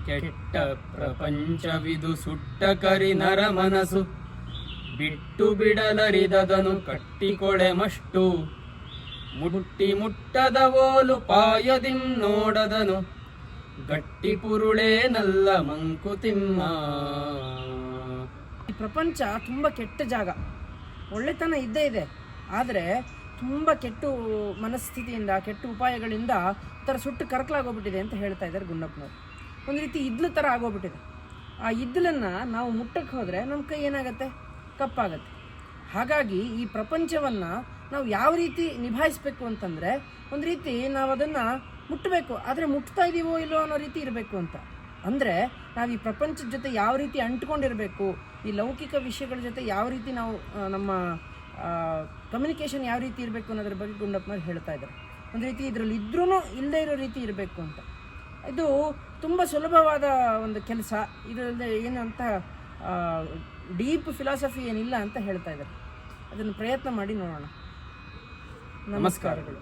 ಕೆಟ್ಟ ಪ್ರಪಂಚವಿದು ಸುಟ್ಟ ಕರಿ ನರ ಮನಸ್ಸು ಬಿಟ್ಟು ಬಿಡಲರಿದದನು ಕಟ್ಟಿಕೊಳೆ ಮಷ್ಟು ಮುಟ್ಟಿ ಮುಟ್ಟದ ಓಲು ಪಾಯದಿಂ ನೋಡದನು ಗಟ್ಟಿ ಪುರುಳೇನಲ್ಲ ಮಂಕುತಿಮ್ಮ. ಈ ಪ್ರಪಂಚ ತುಂಬ ಕೆಟ್ಟ ಜಾಗ. ಒಳ್ಳೆತನ ಇದ್ದೇ ಇದೆ, ಆದರೆ ತುಂಬ ಕೆಟ್ಟ ಮನಸ್ಥಿತಿಯಿಂದ ಕೆಟ್ಟ ಉಪಾಯಗಳಿಂದ ಥರ ಸುಟ್ಟು ಕರಕಲಾಗೋಗ್ಬಿಟ್ಟಿದೆ ಅಂತ ಹೇಳ್ತಾ ಇದ್ದಾರೆ ಗುಂಡಪ್ಪನವರು. ಒಂದು ರೀತಿ ಇದ್ಲು ಥರ ಆಗೋಗ್ಬಿಟ್ಟಿದೆ. ಆ ಇದ್ಲನ್ನು ನಾವು ಮುಟ್ಟಕ್ಕೆ ಹೋದರೆ ನಮ್ಮ ಕೈ ಏನಾಗುತ್ತೆ, ಕಪ್ಪಾಗತ್ತೆ. ಹಾಗಾಗಿ ಈ ಪ್ರಪಂಚವನ್ನು ನಾವು ಯಾವ ರೀತಿ ನಿಭಾಯಿಸಬೇಕು ಅಂತಂದರೆ, ಒಂದು ರೀತಿ ನಾವು ಅದನ್ನು ಮುಟ್ಟಬೇಕು, ಆದರೆ ಮುಟ್ತಾ ಇದ್ದೀವೋ ಇಲ್ಲೋ ಅನ್ನೋ ರೀತಿ ಇರಬೇಕು ಅಂತ. ಅಂದರೆ ನಾವು ಈ ಪ್ರಪಂಚದ ಜೊತೆ ಯಾವ ರೀತಿ ಅಂಟ್ಕೊಂಡಿರಬೇಕು, ಈ ಲೌಕಿಕ ವಿಷಯಗಳ ಜೊತೆ ಯಾವ ರೀತಿ ನಾವು ನಮ್ಮ ಕಮ್ಯುನಿಕೇಷನ್ ಯಾವ ರೀತಿ ಇರಬೇಕು ಅನ್ನೋದ್ರ ಬಗ್ಗೆ ಗುಂಡಪ್ಪನವ್ರು ಹೇಳ್ತಾ ಇದ್ದಾರೆ. ಒಂದು ರೀತಿ ಇದರಲ್ಲಿ ಇದ್ರೂ ಇಲ್ಲದೇ ಇರೋ ರೀತಿ ಇರಬೇಕು ಅಂತ. ಇದು ತುಂಬ ಸುಲಭವಾದ ಒಂದು ಕೆಲಸ. ಇದರಲ್ಲಿ ಏನಂತ ಡೀಪ್ ಫಿಲಾಸಫಿ ಏನಿಲ್ಲ ಅಂತ ಹೇಳ್ತಾ ಇದ್ದಾರೆ. ಅದನ್ನು ಪ್ರಯತ್ನ ಮಾಡಿ ನೋಡೋಣ. ನಮಸ್ಕಾರಗಳು.